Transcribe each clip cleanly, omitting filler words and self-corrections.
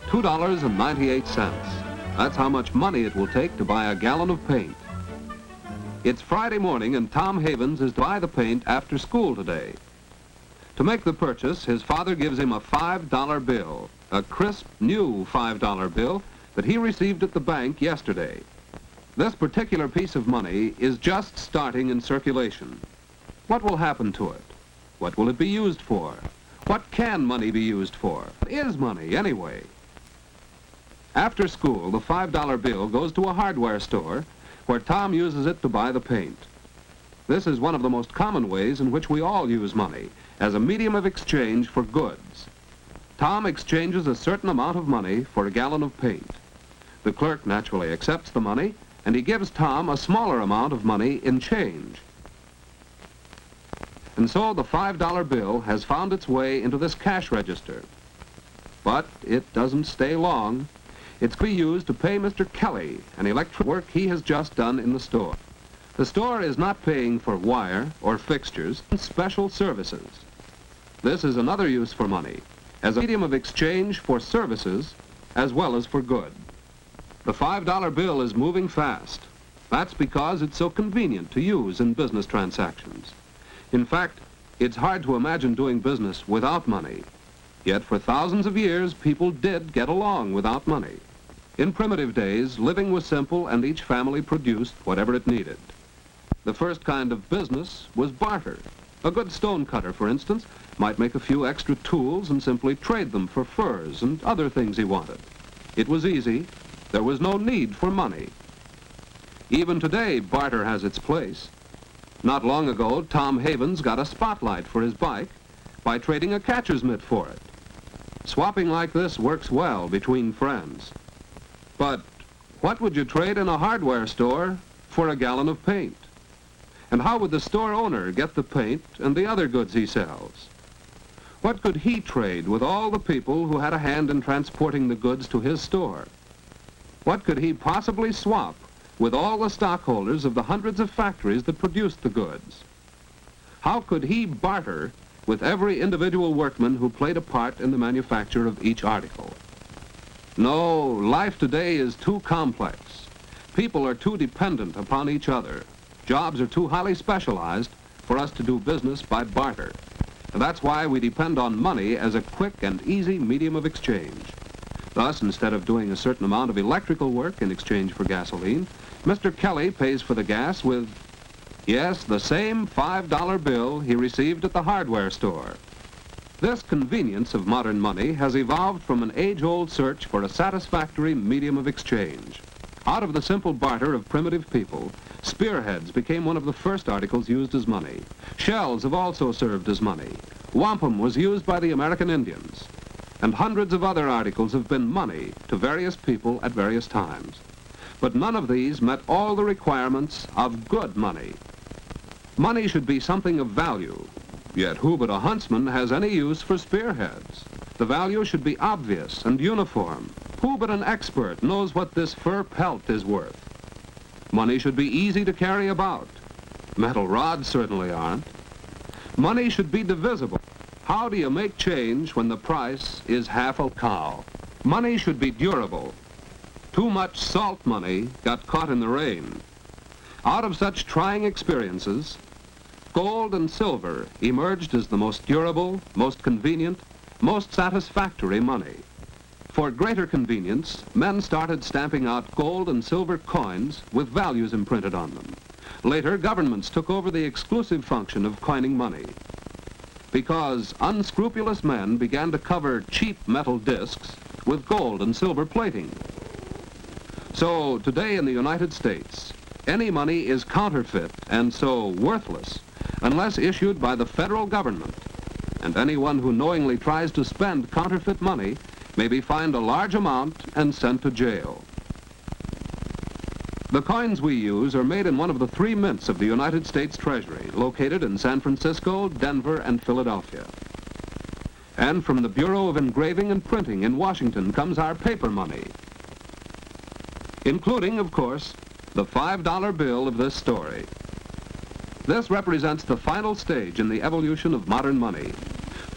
$2.98. That's how much money it will take to buy a gallon of paint. It's Friday morning and Tom Havens is to buy the paint after school today. To make the purchase, his father gives him a $5 bill, a crisp, new $5 bill that he received at the bank yesterday. This particular piece of money is just starting in circulation. What will happen to it? What will it be used for? What can money be used for? What is money, anyway? After school, the $5 bill goes to a hardware store where Tom uses it to buy the paint. This is one of the most common ways in which we all use money, as a medium of exchange for goods. Tom exchanges a certain amount of money for a gallon of paint. The clerk naturally accepts the money, and he gives Tom a smaller amount of money in change. And so the $5 bill has found its way into this cash register. But it doesn't stay long. It's to be used to pay Mr. Kelly an electric work he has just done in the store. The store is not paying for wire or fixtures, special services. This is another use for money, as a medium of exchange for services as well as for good. The $5 bill is moving fast. That's because it's so convenient to use in business transactions. In fact, it's hard to imagine doing business without money. Yet for thousands of years, people did get along without money. In primitive days, living was simple and each family produced whatever it needed. The first kind of business was barter. A good stone cutter, for instance, might make a few extra tools and simply trade them for furs and other things he wanted. It was easy. There was no need for money. Even today, barter has its place. Not long ago, Tom Havens got a spotlight for his bike by trading a catcher's mitt for it. Swapping like this works well between friends. But what would you trade in a hardware store for a gallon of paint? And how would the store owner get the paint and the other goods he sells? What could he trade with all the people who had a hand in transporting the goods to his store? What could he possibly swap with all the stockholders of the hundreds of factories that produced the goods? How could he barter with every individual workman who played a part in the manufacture of each article? No, life today is too complex. People are too dependent upon each other. Jobs are too highly specialized for us to do business by barter. And that's why we depend on money as a quick and easy medium of exchange. Thus, instead of doing a certain amount of electrical work in exchange for gasoline, Mr. Kelly pays for the gas with, yes, the same $5 bill he received at the hardware store. This convenience of modern money has evolved from an age-old search for a satisfactory medium of exchange. Out of the simple barter of primitive people, spearheads became one of the first articles used as money. Shells have also served as money. Wampum was used by the American Indians. And hundreds of other articles have been money to various people at various times. But none of these met all the requirements of good money. Money should be something of value. Yet who but a huntsman has any use for spearheads? The value should be obvious and uniform. Who but an expert knows what this fur pelt is worth? Money should be easy to carry about. Metal rods certainly aren't. Money should be divisible. How do you make change when the price is half a cow? Money should be durable. Too much salt money got caught in the rain. Out of such trying experiences, gold and silver emerged as the most durable, most convenient, most satisfactory money. For greater convenience, men started stamping out gold and silver coins with values imprinted on them. Later, governments took over the exclusive function of coining money, because unscrupulous men began to cover cheap metal discs with gold and silver plating. So today in the United States, any money is counterfeit and so worthless unless issued by the federal government, and anyone who knowingly tries to spend counterfeit money may be fined a large amount and sent to jail. The coins we use are made in one of the 3 mints of the United States Treasury, located in San Francisco, Denver, and Philadelphia. And from the Bureau of Engraving and Printing in Washington comes our paper money, including, of course, the $5 bill of this story. This represents the final stage in the evolution of modern money.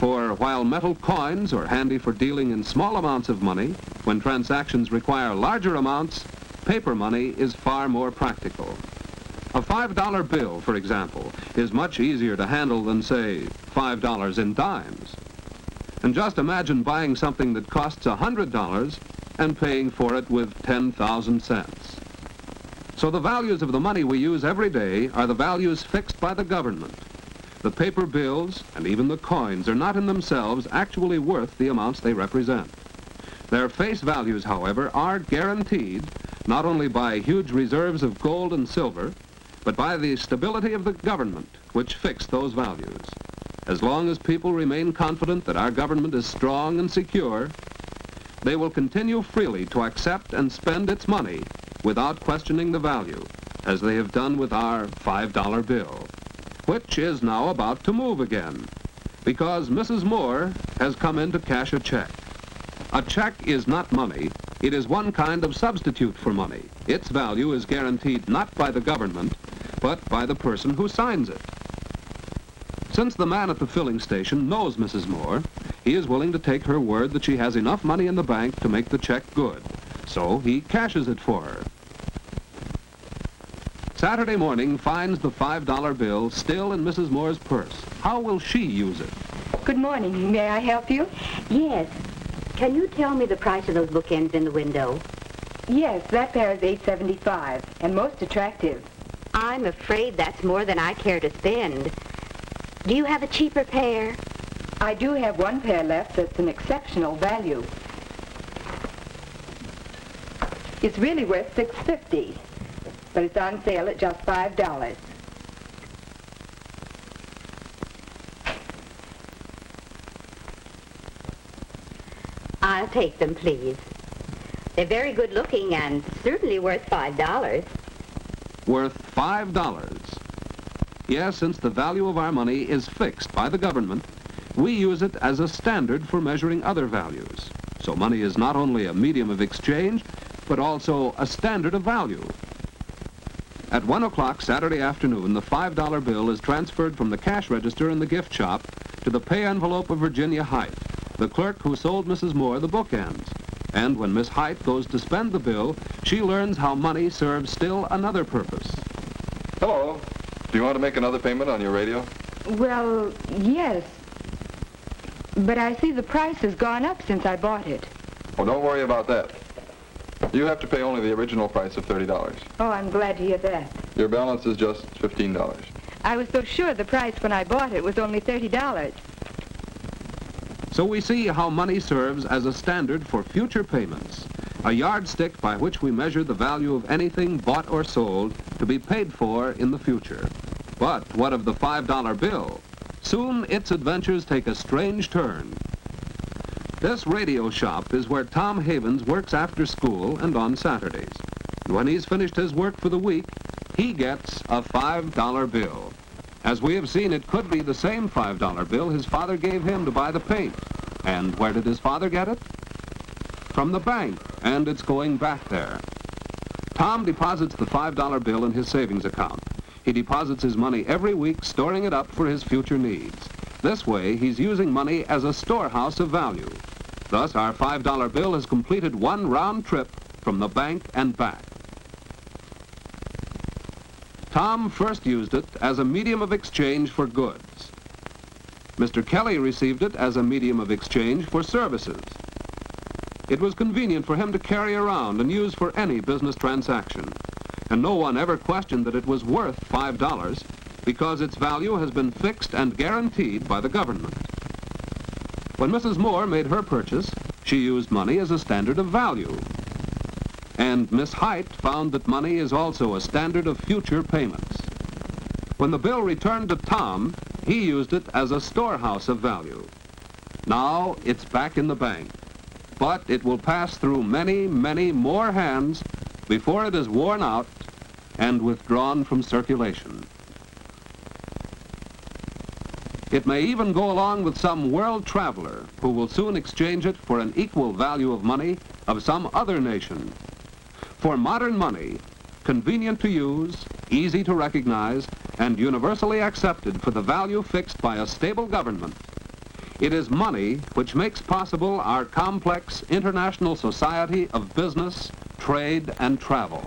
For while metal coins are handy for dealing in small amounts of money, when transactions require larger amounts, paper money is far more practical. A $5 bill, for example, is much easier to handle than, say, $5 in dimes. And just imagine buying something that costs $100 and paying for it with 10,000 cents. So the values of the money we use every day are the values fixed by the government. The paper bills and even the coins are not in themselves actually worth the amounts they represent. Their face values, however, are guaranteed not only by huge reserves of gold and silver, but by the stability of the government, which fixed those values. As long as people remain confident that our government is strong and secure, they will continue freely to accept and spend its money without questioning the value, as they have done with our $5 bill, which is now about to move again, because Mrs. Moore has come in to cash a check. A check is not money. It is one kind of substitute for money. Its value is guaranteed not by the government, but by the person who signs it. Since the man at the filling station knows Mrs. Moore, he is willing to take her word that she has enough money in the bank to make the check good. So he cashes it for her. Saturday morning finds the $5 bill still in Mrs. Moore's purse. How will she use it? Good morning. May I help you? Yes. Can you tell me the price of those bookends in the window? Yes, that pair is $8.75 and most attractive. I'm afraid that's more than I care to spend. Do you have a cheaper pair? I do have one pair left that's an exceptional value. It's really worth $6.50, but it's on sale at just $5. I'll take them, please. They're very good looking and certainly worth $5. Worth $5. Yes, since the value of our money is fixed by the government, we use it as a standard for measuring other values. So money is not only a medium of exchange, but also a standard of value. At 1 o'clock Saturday afternoon, the $5 bill is transferred from the cash register in the gift shop to the pay envelope of Virginia Height, the clerk who sold Mrs. Moore the bookends. And when Miss Height goes to spend the bill, she learns how money serves still another purpose. Hello. Do you want to make another payment on your radio? Well, yes. But I see the price has gone up since I bought it. Oh, don't worry about that. You have to pay only the original price of $30. Oh, I'm glad to hear that. Your balance is just $15. I was so sure the price when I bought it was only $30. So we see how money serves as a standard for future payments, a yardstick by which we measure the value of anything bought or sold to be paid for in the future. But what of the $5 bill? Soon its adventures take a strange turn. This radio shop is where Tom Havens works after school and on Saturdays. When he's finished his work for the week, he gets a $5 bill. As we have seen, it could be the same $5 bill his father gave him to buy the paint. And where did his father get it? From the bank, and it's going back there. Tom deposits the $5 bill in his savings account. He deposits his money every week, storing it up for his future needs. This way, he's using money as a storehouse of value. Thus, our $5 bill has completed one round trip from the bank and back. Tom first used it as a medium of exchange for goods. Mr. Kelly received it as a medium of exchange for services. It was convenient for him to carry around and use for any business transaction. And no one ever questioned that it was worth $5 because its value has been fixed and guaranteed by the government. When Mrs. Moore made her purchase, she used money as a standard of value. And Miss Height found that money is also a standard of future payments. When the bill returned to Tom, he used it as a storehouse of value. Now it's back in the bank, but it will pass through many, many more hands before it is worn out and withdrawn from circulation. It may even go along with some world traveler who will soon exchange it for an equal value of money of some other nation. For modern money, convenient to use, easy to recognize, and universally accepted for the value fixed by a stable government, It is money which makes possible our complex international society of business, trade, and travel.